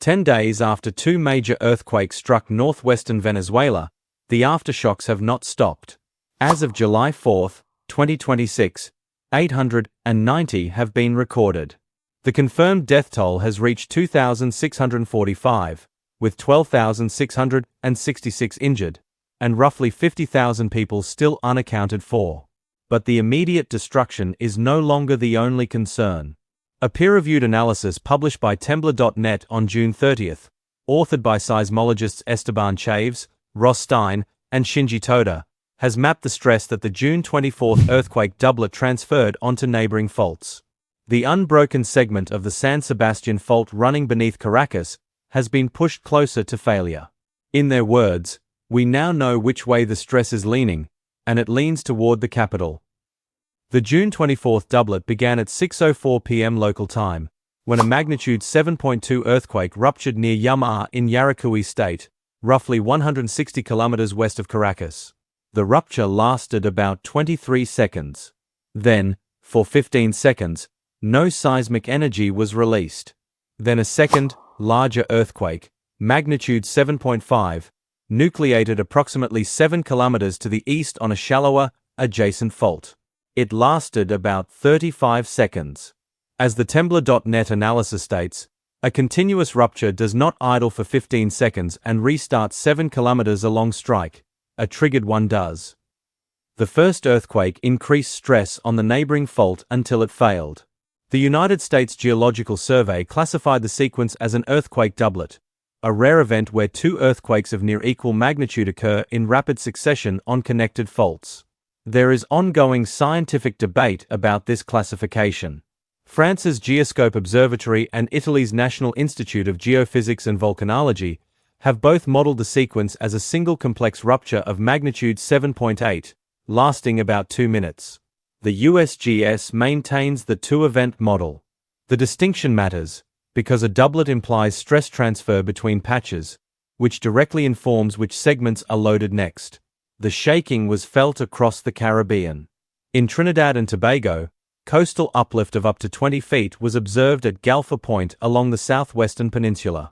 10 days after two major earthquakes struck northwestern Venezuela, the aftershocks have not stopped. As of July 4, 2026, 890 have been recorded. The confirmed death toll has reached 2,645, with 12,666 injured, and roughly 50,000 people still unaccounted for. But the immediate destruction is no longer the only concern. A peer-reviewed analysis published by Temblor.net on June 30, authored by seismologists Esteban Chaves, Ross Stein, and Shinji Toda, has mapped the stress that the June 24 earthquake Doublet transferred onto neighboring faults. The unbroken segment of the San Sebastián Fault running beneath Caracas has been pushed closer to failure. In their words, "We now know which way the stress is leaning, and it leans toward the capital." The June 24 doublet began at 6:04 p.m. local time, when a magnitude 7.2 earthquake ruptured near Yamar in Yaracuy State, roughly 160 kilometers west of Caracas. The rupture lasted about 23 seconds. Then, for 15 seconds, no seismic energy was released. Then a second, larger earthquake, magnitude 7.5, nucleated approximately 7 kilometers to the east on a shallower, adjacent fault. It lasted about 35 seconds. As the Temblor.net analysis states, a continuous rupture does not idle for 15 seconds and restart 7 kilometers along strike. A triggered one does. The first earthquake increased stress on the neighboring fault until it failed. The United States Geological Survey classified the sequence as an earthquake doublet, a rare event where two earthquakes of near equal magnitude occur in rapid succession on connected faults. There is ongoing scientific debate about this classification. France's Geoscope Observatory and Italy's National Institute of Geophysics and Volcanology have both modeled the sequence as a single complex rupture of magnitude 7.8, lasting about 2 minutes. The USGS maintains the two-event model. The distinction matters, because a doublet implies stress transfer between patches, which directly informs which segments are loaded next. The shaking was felt across the Caribbean. In Trinidad and Tobago, coastal uplift of up to 20 feet was observed at Galfa Point along the southwestern peninsula.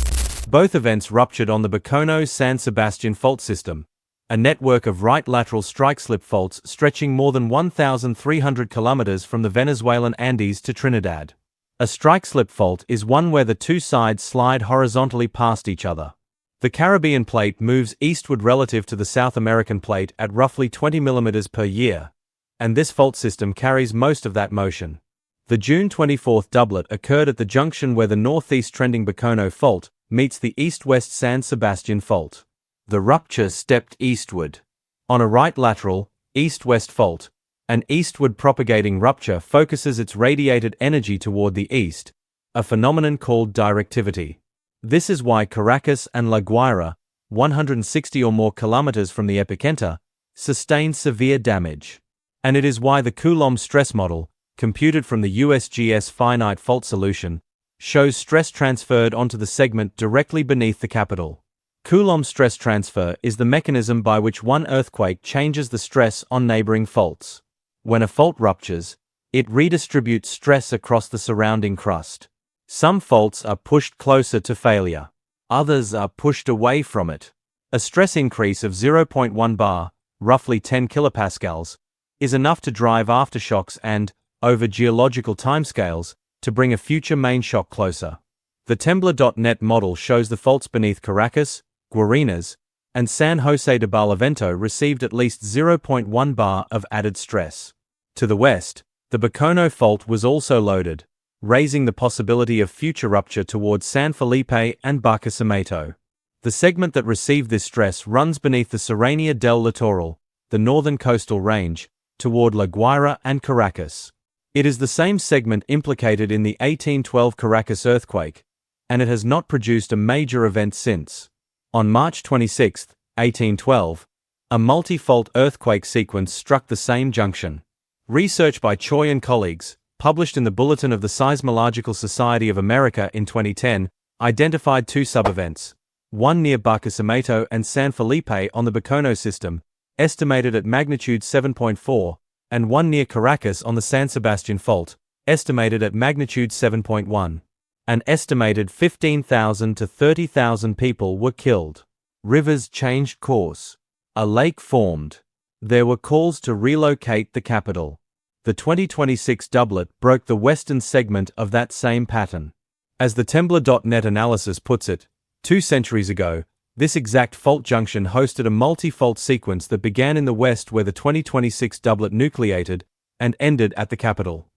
Both events ruptured on the Bacono-San Sebastián Fault system, a network of right lateral strike-slip faults stretching more than 1,300 kilometers from the Venezuelan Andes to Trinidad. A strike-slip fault is one where the two sides slide horizontally past each other. The Caribbean plate moves eastward relative to the South American plate at roughly 20 mm per year, and this fault system carries most of that motion. The June 24 doublet occurred at the junction where the northeast trending Bacono Fault meets the east-west San Sebastián Fault. The rupture stepped eastward. On a right lateral, east-west fault, an eastward propagating rupture focuses its radiated energy toward the east, a phenomenon called directivity. This is why Caracas and La Guaira, 160 or more kilometers from the epicenter, sustained severe damage. And it is why the Coulomb stress model, computed from the USGS finite fault solution, shows stress transferred onto the segment directly beneath the capital. Coulomb stress transfer is the mechanism by which one earthquake changes the stress on neighboring faults. When a fault ruptures, it redistributes stress across the surrounding crust. Some faults are pushed closer to failure. Others are pushed away from it. A stress increase of 0.1 bar, roughly 10 kilopascals, is enough to drive aftershocks and, over geological timescales, to bring a future main shock closer. The Temblor.net model shows the faults beneath Caracas, Guarinas, and San Jose de Barlovento received at least 0.1 bar of added stress. To the west, the Bacono Fault was also loaded, raising the possibility of future rupture towards San Felipe and Barquisimeto. The segment that received this stress runs beneath the Serranía del Litoral, the northern coastal range, toward La Guaira and Caracas. It is the same segment implicated in the 1812 Caracas earthquake, and it has not produced a major event since. On March 26, 1812, a multi-fault earthquake sequence struck the same junction. Research by Choi and colleagues, published in the Bulletin of the Seismological Society of America in 2010, identified two sub-events, one near Barquisimeto and San Felipe on the Bacono system, estimated at magnitude 7.4, and one near Caracas on the San Sebastián Fault, estimated at magnitude 7.1. An estimated 15,000 to 30,000 people were killed. Rivers changed course. A lake formed. There were calls to relocate the capital. The 2026 doublet broke the western segment of that same pattern. As the Temblor.net analysis puts it, 2 centuries ago, this exact fault junction hosted a multi-fault sequence that began in the west where the 2026 doublet nucleated and ended at the capital.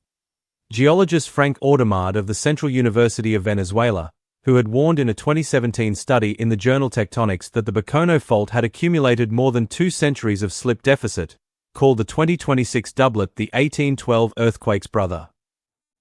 Geologist Frank Audemard of the Central University of Venezuela, who had warned in a 2017 study in the journal Tectonics that the Bacono Fault had accumulated more than 2 centuries of slip deficit, called the 2026 doublet the 1812 earthquake's brother.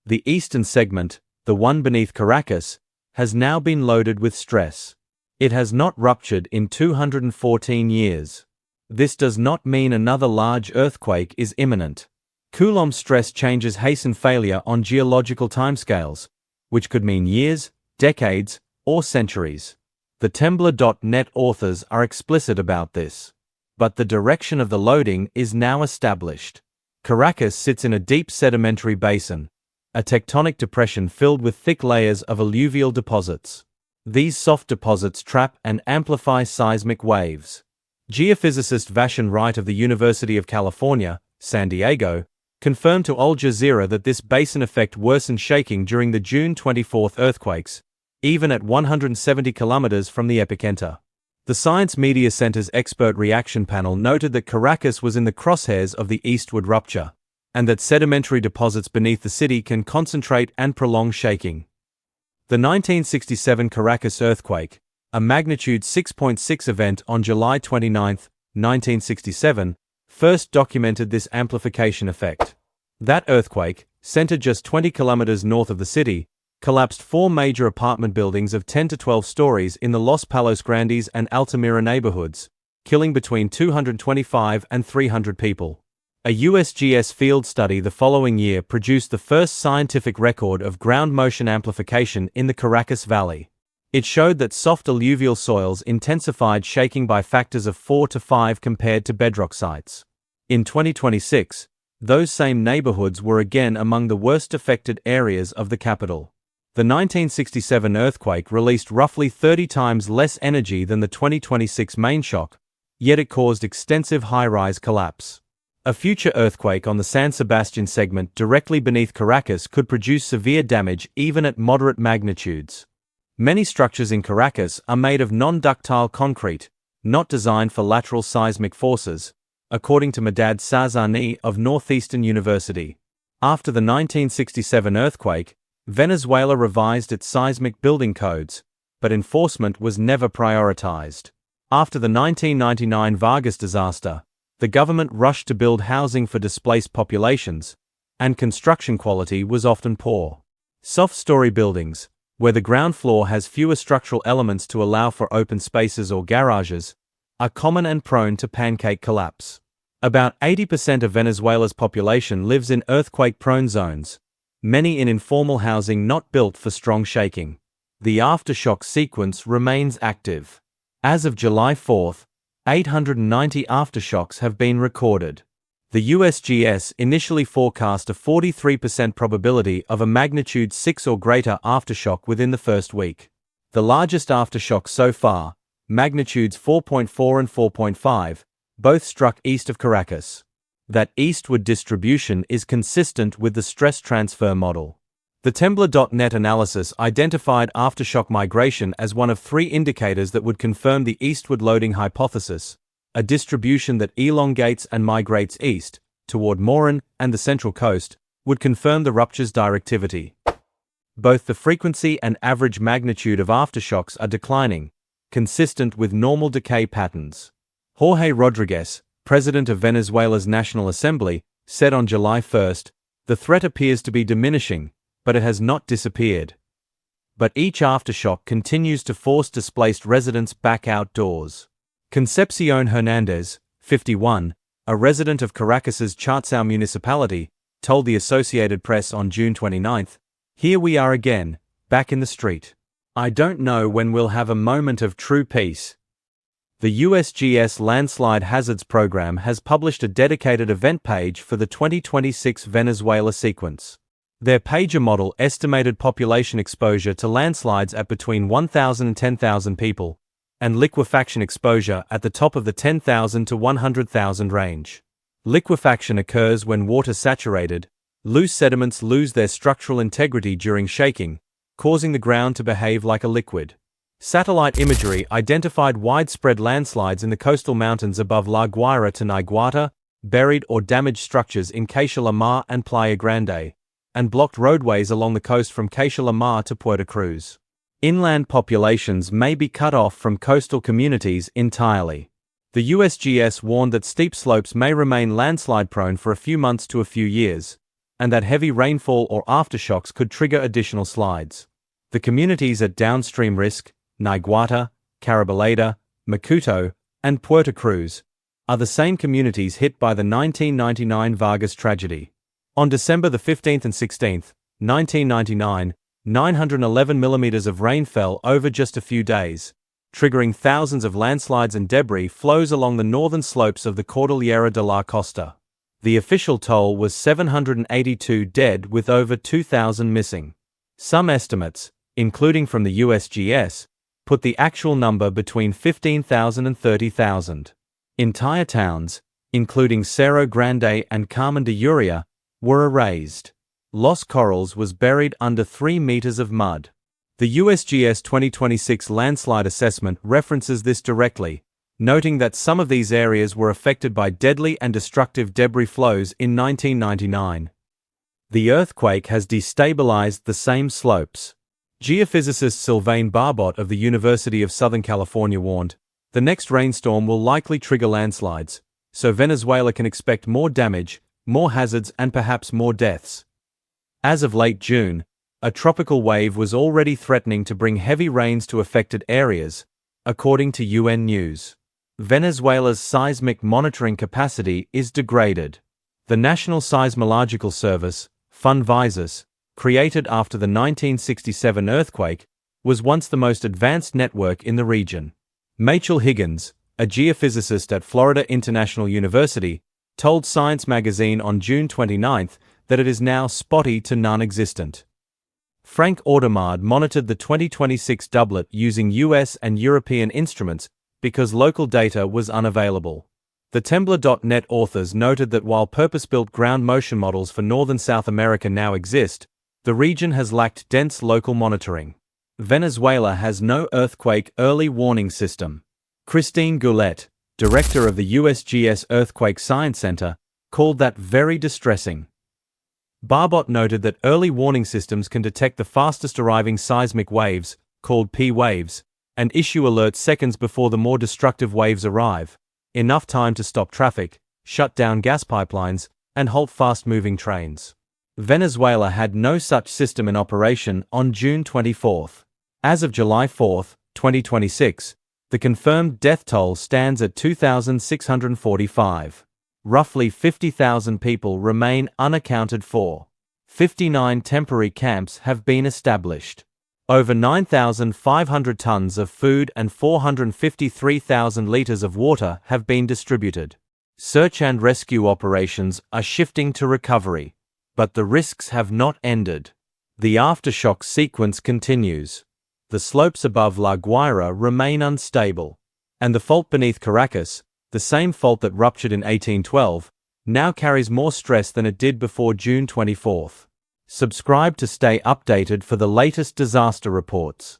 The eastern segment, the one beneath Caracas, has now been loaded with stress. It has not ruptured in 214 years. This does not mean another large earthquake is imminent. Coulomb stress changes hasten failure on geological timescales, which could mean years, decades, or centuries. The Temblor.net authors are explicit about this. But the direction of the loading is now established. Caracas sits in a deep sedimentary basin, a tectonic depression filled with thick layers of alluvial deposits. These soft deposits trap and amplify seismic waves. Geophysicist Vashon Wright of the University of California, San Diego, confirmed to Al Jazeera that this basin effect worsened shaking during the June 24 earthquakes, even at 170 kilometers from the epicenter. The Science Media Center's expert reaction panel noted that Caracas was in the crosshairs of the Eastward rupture, and that sedimentary deposits beneath the city can concentrate and prolong shaking. The 1967 Caracas earthquake, a magnitude 6.6 event on July 29, 1967, first documented this amplification effect. That earthquake, centered just 20 kilometers north of the city, collapsed 4 major apartment buildings of 10 to 12 stories in the Los Palos Grandes and Altamira neighborhoods, killing between 225 and 300 people. A USGS field study the following year produced the first scientific record of ground motion amplification in the Caracas Valley. It showed that soft alluvial soils intensified shaking by factors of 4 to 5 compared to bedrock sites. In 2026, those same neighborhoods were again among the worst affected areas of the capital. The 1967 earthquake released roughly 30 times less energy than the 2026 main shock, yet it caused extensive high-rise collapse. A future earthquake on the San Sebastián segment directly beneath Caracas could produce severe damage even at moderate magnitudes. Many structures in Caracas are made of non-ductile concrete, not designed for lateral seismic forces, according to Madad Sazani of Northeastern University. After the 1967 earthquake, Venezuela revised its seismic building codes, but enforcement was never prioritized. After the 1999 Vargas disaster, the government rushed to build housing for displaced populations, and construction quality was often poor. Soft-story buildings, where the ground floor has fewer structural elements to allow for open spaces or garages, are common and prone to pancake collapse. About 80% of Venezuela's population lives in earthquake-prone zones, many in informal housing not built for strong shaking. The aftershock sequence remains active. As of July 4, 890 aftershocks have been recorded. The USGS initially forecast a 43% probability of a magnitude 6 or greater aftershock within the first week. The largest aftershocks so far, magnitudes 4.4 and 4.5, both struck east of Caracas. That eastward distribution is consistent with the stress transfer model. The Temblor.net analysis identified aftershock migration as one of 3 indicators that would confirm the eastward loading hypothesis, a distribution that elongates and migrates east, toward Morin and the Central Coast, would confirm the rupture's directivity. Both the frequency and average magnitude of aftershocks are declining, consistent with normal decay patterns. Jorge Rodriguez, president of Venezuela's National Assembly, said on July 1, "The threat appears to be diminishing, but it has not disappeared." But each aftershock continues to force displaced residents back outdoors. Concepcion Hernandez, 51, a resident of Caracas's Chatzao municipality, told the Associated Press on June 29, "Here we are again, back in the street. I don't know when we'll have a moment of true peace." The USGS Landslide Hazards Program has published a dedicated event page for the 2026 Venezuela sequence. Their pager model estimated population exposure to landslides at between 1,000 and 10,000 people, and liquefaction exposure at the top of the 10,000 to 100,000 range. Liquefaction occurs when water saturated, loose sediments lose their structural integrity during shaking, causing the ground to behave like a liquid. Satellite imagery identified widespread landslides in the coastal mountains above La Guaira to Naiguata, buried or damaged structures in Caixa La Mar and Playa Grande, and blocked roadways along the coast from Caixa La Mar to Puerto Cruz. Inland populations may be cut off from coastal communities entirely. The USGS warned that steep slopes may remain landslide-prone for a few months to a few years, and that heavy rainfall or aftershocks could trigger additional slides. The communities at downstream risk, Naiguata, Carabaleda, Macuto, and Puerto Cruz, are the same communities hit by the 1999 Vargas tragedy. On December the 15th and 16th, 1999, 911 millimeters of rain fell over just a few days, triggering thousands of landslides and debris flows along the northern slopes of the Cordillera de la Costa. The official toll was 782 dead with over 2,000 missing. Some estimates, including from the USGS, put the actual number between 15,000 and 30,000. Entire towns, including Cerro Grande and Carmen de Uria, were erased. Los Corrales was buried under 3 meters of mud. The USGS 2026 landslide assessment references this directly, noting that some of these areas were affected by deadly and destructive debris flows in 1999. The earthquake has destabilized the same slopes. Geophysicist Sylvain Barbot of the University of Southern California warned, the next rainstorm will likely trigger landslides, so Venezuela can expect more damage, more hazards and perhaps more deaths. As of late June, a tropical wave was already threatening to bring heavy rains to affected areas, according to UN News. Venezuela's seismic monitoring capacity is degraded. The National Seismological Service, FUNVISIS, created after the 1967 earthquake, was once the most advanced network in the region. Machel Higgins, a geophysicist at Florida International University, told Science magazine on June 29 that it is now spotty to non-existent. Frank Audemard monitored the 2026 doublet using US and European instruments because local data was unavailable. The Temblor.net authors noted that while purpose-built ground motion models for northern South America now exist, the region has lacked dense local monitoring. Venezuela has no earthquake early warning system. Christine Goulet, director of the USGS Earthquake Science Center, called that very distressing. Barbot noted that early warning systems can detect the fastest arriving seismic waves, called P waves, and issue alerts seconds before the more destructive waves arrive, enough time to stop traffic, shut down gas pipelines, and halt fast-moving trains. Venezuela had no such system in operation on June 24. As of July 4, 2026, the confirmed death toll stands at 2,645. Roughly 50,000 people remain unaccounted for. 59 temporary camps have been established. Over 9,500 tons of food and 453,000 liters of water have been distributed. Search and rescue operations are shifting to recovery, but the risks have not ended. The aftershock sequence continues. The slopes above La Guaira remain unstable, and the fault beneath Caracas, the same fault that ruptured in 1812, now carries more stress than it did before June 24. Subscribe to stay updated for the latest disaster reports.